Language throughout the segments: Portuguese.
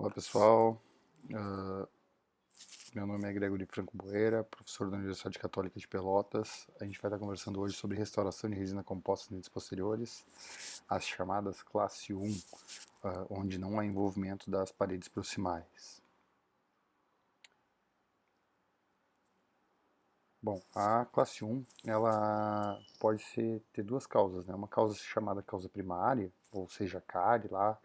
Olá pessoal, Ah, meu nome é Gregory Franco Boeira, professor da Universidade Católica de Pelotas. A gente vai estar conversando hoje sobre restauração de resina composta em dentes posteriores, as chamadas classe 1, onde não há envolvimento das paredes proximais. Bom, a classe 1, ela pode ter duas causas, né? Uma causa chamada causa primária, ou seja, a cárie lá,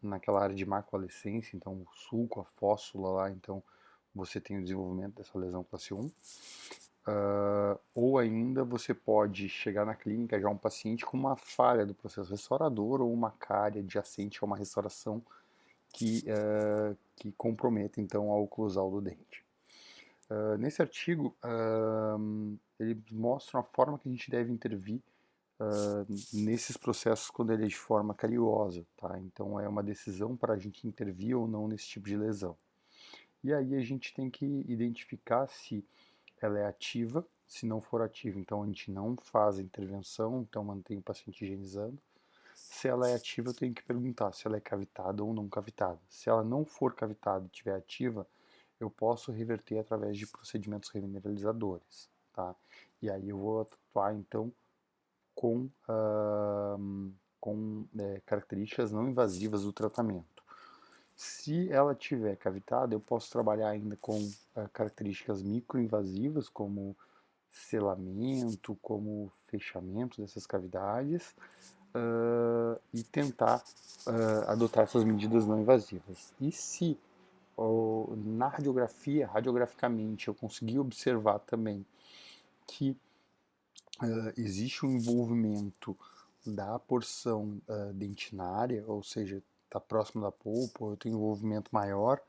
naquela área de macroalescência, então o sulco, a fóssula lá, então você tem o desenvolvimento dessa lesão classe 1. Ou ainda você pode chegar na clínica já um paciente com uma falha do processo restaurador ou uma cárie adjacente a uma restauração que comprometa então a oclusal do dente. Nesse artigo, ele mostra a forma que a gente deve intervir nesses processos quando ele é de forma cariosa, tá? Então é uma decisão para a gente intervir ou não nesse tipo de lesão. E aí a gente tem que identificar se ela é ativa, se não for ativa, então a gente não faz a intervenção, então mantém o paciente higienizando. Se ela é ativa, eu tenho que perguntar se ela é cavitada ou não cavitada. Se ela não for cavitada e estiver ativa, eu posso reverter através de procedimentos remineralizadores, tá? E aí eu vou atuar então com, características não invasivas do tratamento. Se ela tiver cavitada, eu posso trabalhar ainda com características microinvasivas, como selamento, como fechamento dessas cavidades, e tentar adotar essas medidas não invasivas. E se na radiografia, radiograficamente, eu conseguir observar também que existe um envolvimento da porção dentinária, ou seja, está próximo da polpa, ou eu tenho um envolvimento maior,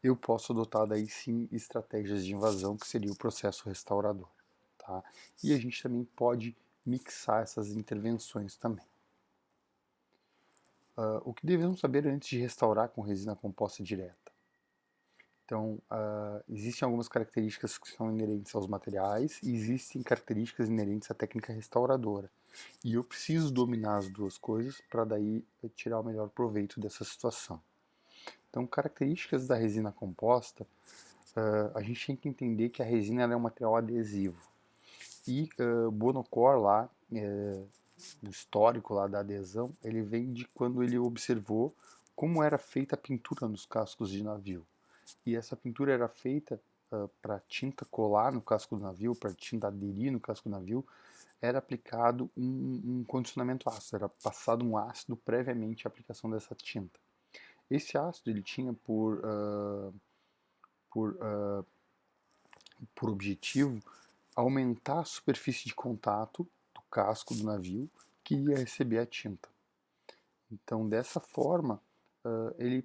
eu posso adotar daí sim estratégias de invasão, que seria o processo restaurador. Tá? E a gente também pode mixar essas intervenções também. O que devemos saber antes de restaurar com resina composta direta? Então, existem algumas características que são inerentes aos materiais e existem características inerentes à técnica restauradora. E eu preciso dominar as duas coisas para daí tirar o melhor proveito dessa situação. Então, características da resina composta, a gente tem que entender que a resina é um material adesivo. E Bonocor lá, o histórico lá da adesão, ele vem de quando ele observou como era feita a pintura nos cascos de navio. E essa pintura era feita para tinta colar no casco do navio, para tinta aderir no casco do navio, era aplicado um condicionamento ácido, era passado um ácido previamente à aplicação dessa tinta. Esse ácido ele tinha por, uh, por objetivo aumentar a superfície de contato do casco do navio que ia receber a tinta. Então, dessa forma, ele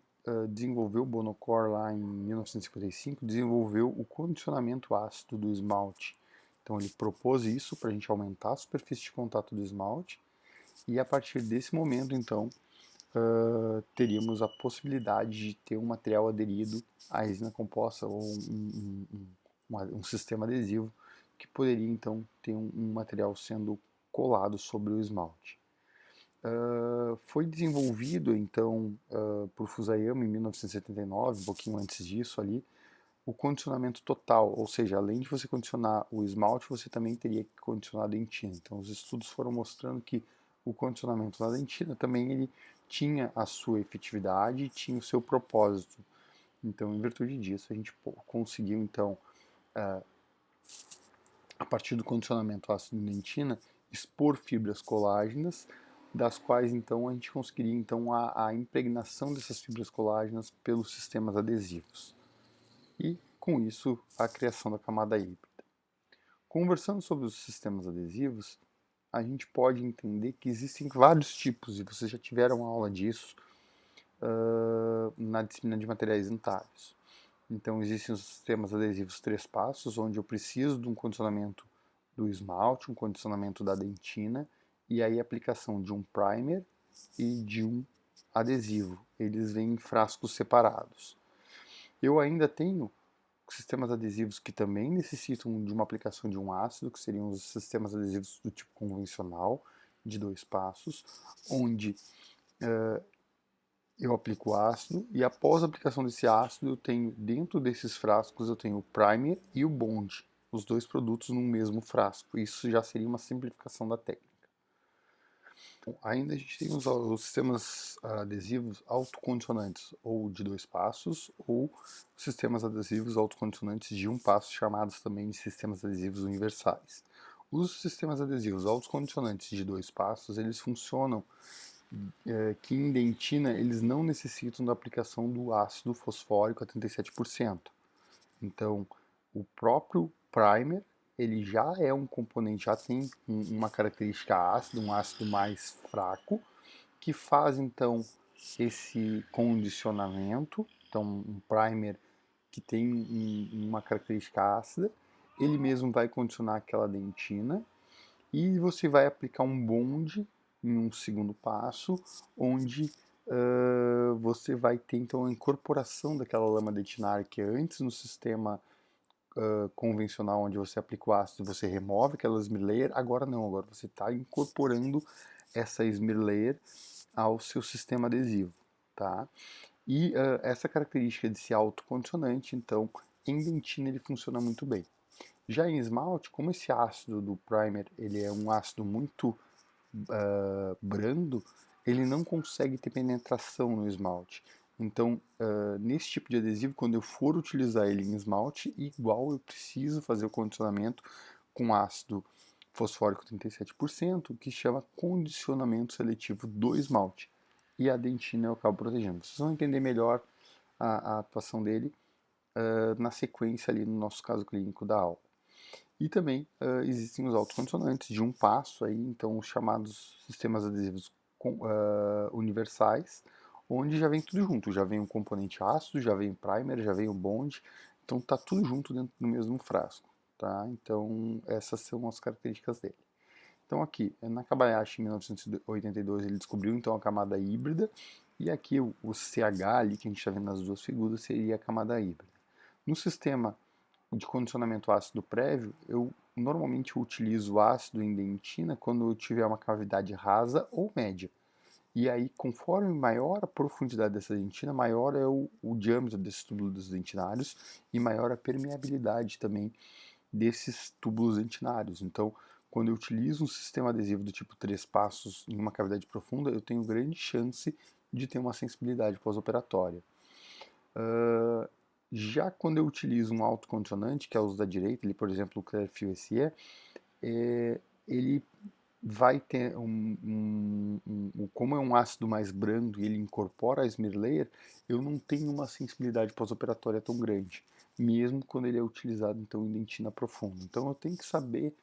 desenvolveu o Bonocor lá em 1955, desenvolveu o condicionamento ácido do esmalte. Então, ele propôs isso para a gente aumentar a superfície de contato do esmalte e a partir desse momento, então, teríamos a possibilidade de ter um material aderido à resina composta ou um sistema adesivo que poderia, então, ter um material sendo colado sobre o esmalte. Foi desenvolvido então por Fusayama em 1979, um pouquinho antes disso ali, o condicionamento total, ou seja, além de você condicionar o esmalte, você também teria que condicionar a dentina. Então os estudos foram mostrando que o condicionamento na dentina também ele tinha a sua efetividade e tinha o seu propósito. Então, em virtude disso, a gente conseguiu então, a partir do condicionamento ácido dentina, expor fibras colágenas, das quais então a gente conseguiria então a impregnação dessas fibras colágenas pelos sistemas adesivos. E com isso a criação da camada híbrida. Conversando sobre os sistemas adesivos, a gente pode entender que existem vários tipos, e vocês já tiveram aula disso na disciplina de materiais dentários. Então existem os sistemas adesivos 3 passos, onde eu preciso de um condicionamento do esmalte, um condicionamento da dentina e aí a aplicação de um primer e de um adesivo. Eles vêm em frascos separados. Eu ainda tenho sistemas adesivos que também necessitam de uma aplicação de um ácido, que seriam os sistemas adesivos do tipo convencional, de 2 passos, onde eu aplico o ácido e após a aplicação desse ácido eu tenho, dentro desses frascos, eu tenho o primer e o bond, os dois produtos no mesmo frasco. Isso já seria uma simplificação da técnica. Ainda a gente tem os sistemas adesivos autocondicionantes, ou de 2 passos, ou sistemas adesivos autocondicionantes de um passo, chamados também de sistemas adesivos universais. Os sistemas adesivos autocondicionantes de 2 passos, eles funcionam que em dentina eles não necessitam da aplicação do ácido fosfórico a 37%. Então, o próprio primer, ele já é um componente, já tem uma característica ácida, um ácido mais fraco, que faz então esse condicionamento. Então, um primer que tem uma característica ácida, ele mesmo vai condicionar aquela dentina e você vai aplicar um bond em um segundo passo, onde você vai ter então a incorporação daquela lama dentinária que antes no sistema convencional, onde você aplica o ácido, você remove aquela smear layer, agora não, agora você está incorporando essa smear layer ao seu sistema adesivo, tá? E essa característica de ser autocondicionante, então, em dentina ele funciona muito bem. Já em esmalte, como esse ácido do primer ele é um ácido muito brando, ele não consegue ter penetração no esmalte. Então, nesse tipo de adesivo, quando eu for utilizar ele em esmalte, igual eu preciso fazer o condicionamento com ácido fosfórico 37%, que chama condicionamento seletivo do esmalte. E a dentina eu acabo protegendo. Vocês vão entender melhor a atuação dele na sequência ali no nosso caso clínico da aula. E também existem os autocondicionantes de um passo, aí, então os chamados sistemas adesivos universais, onde já vem tudo junto, já vem o componente ácido, já vem o primer, já vem o bond, então está tudo junto dentro do mesmo frasco, tá? Então essas são as características dele. Então aqui, na Kobayashi em 1982 ele descobriu então a camada híbrida, e aqui o CH ali que a gente está vendo nas duas figuras seria a camada híbrida. No sistema de condicionamento ácido prévio, eu normalmente utilizo ácido em dentina quando eu tiver uma cavidade rasa ou média. E aí, conforme maior a profundidade dessa dentina, maior é o diâmetro desses túbulos dentinários e maior a permeabilidade também desses túbulos dentinários. Então, quando eu utilizo um sistema adesivo do tipo 3 passos em uma cavidade profunda, eu tenho grande chance de ter uma sensibilidade pós-operatória. Já quando eu utilizo um autocondicionante, que é o uso da direita, ele, por exemplo, o Clearfield SE, ele vai ter como é um ácido mais brando e ele incorpora a smear layer, eu não tenho uma sensibilidade pós-operatória tão grande, mesmo quando ele é utilizado então em dentina profunda. Então eu tenho que saber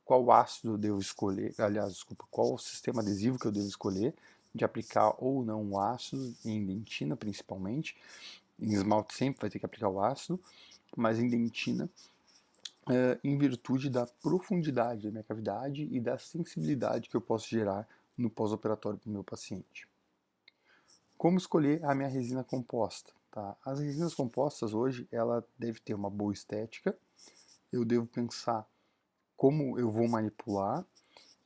qual ácido eu devo escolher, aliás, desculpa, qual sistema adesivo que eu devo escolher de aplicar ou não o ácido em dentina principalmente. Em esmalte sempre vai ter que aplicar o ácido, mas em dentina, em virtude da profundidade da minha cavidade e da sensibilidade que eu posso gerar no pós-operatório para o meu paciente. Como escolher a minha resina composta? Tá? As resinas compostas hoje, ela deve ter uma boa estética, eu devo pensar como eu vou manipular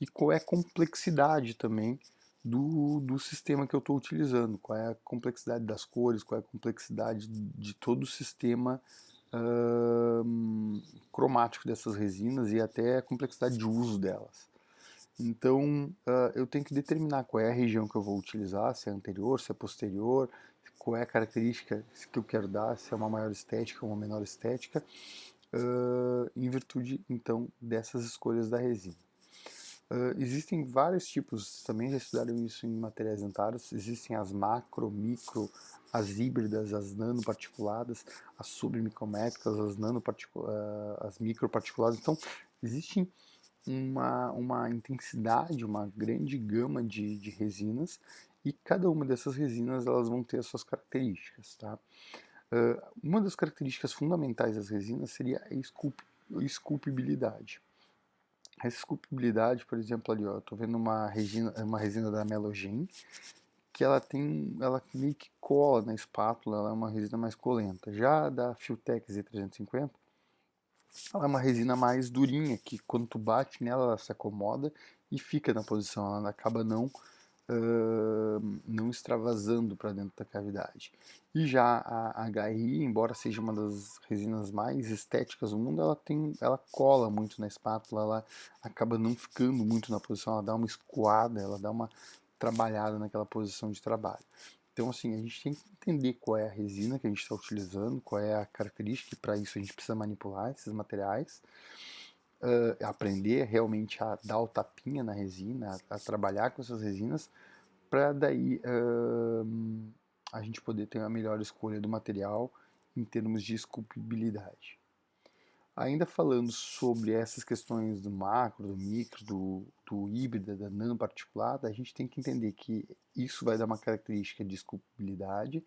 e qual é a complexidade também do sistema que eu estou utilizando, qual é a complexidade das cores, qual é a complexidade de todo o sistema cromático dessas resinas e até a complexidade de uso delas. Então, eu tenho que determinar qual é a região que eu vou utilizar, se é anterior, se é posterior, qual é a característica que eu quero dar, se é uma maior estética ou uma menor estética, em virtude, então, dessas escolhas da resina. Existem vários tipos, também já estudaram isso em materiais dentários, existem as macro, micro, as híbridas, as nanoparticuladas, as submicrométricas, as microparticuladas. Então, existe uma intensidade, uma grande gama de resinas, e cada uma dessas resinas elas vão ter as suas características, tá? Uma das características fundamentais das resinas seria a esculpibilidade. A esculpibilidade, por exemplo, ali, ó, eu tô vendo uma resina da Melogen, que ela meio que cola na espátula, ela é uma resina mais colenta. Já a da Filtek Z350, ela é uma resina mais durinha, que quando tu bate nela, ela se acomoda e fica na posição, ela acaba não não extravasando para dentro da cavidade. E já a HRI, embora seja uma das resinas mais estéticas do mundo, ela cola muito na espátula, ela acaba não ficando muito na posição, ela dá uma escoada, ela dá uma trabalhada naquela posição de trabalho. Então, assim, a gente tem que entender qual é a resina que a gente está utilizando, qual é a característica, e para isso a gente precisa manipular esses materiais, aprender realmente a dar o tapinha na resina, a trabalhar com essas resinas, para daí a gente poder ter a melhor escolha do material em termos de esculpibilidade. Ainda falando sobre essas questões do macro, do micro, do híbrido, da nanoparticulada, a gente tem que entender que isso vai dar uma característica de esculpibilidade.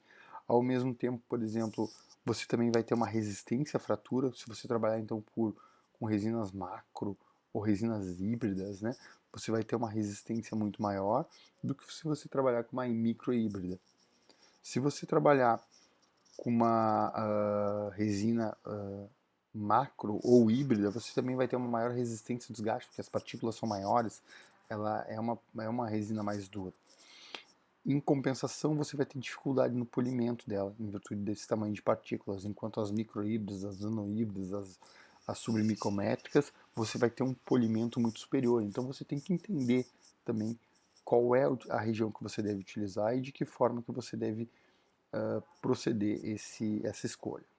Ao mesmo tempo, por exemplo, você também vai ter uma resistência à fratura, se você trabalhar então com resinas macro ou resinas híbridas, né? Você vai ter uma resistência muito maior do que se você trabalhar com uma micro híbrida. Se você trabalhar com uma resina macro ou híbrida, você também vai ter uma maior resistência ao desgaste, porque as partículas são maiores, ela é uma resina mais dura. Em compensação, você vai ter dificuldade no polimento dela, em virtude desse tamanho de partículas, enquanto as microhíbridas, as nanohíbridas, as submicrométricas, você vai ter um polimento muito superior. Então você tem que entender também qual é a região que você deve utilizar e de que forma que você deve proceder essa escolha.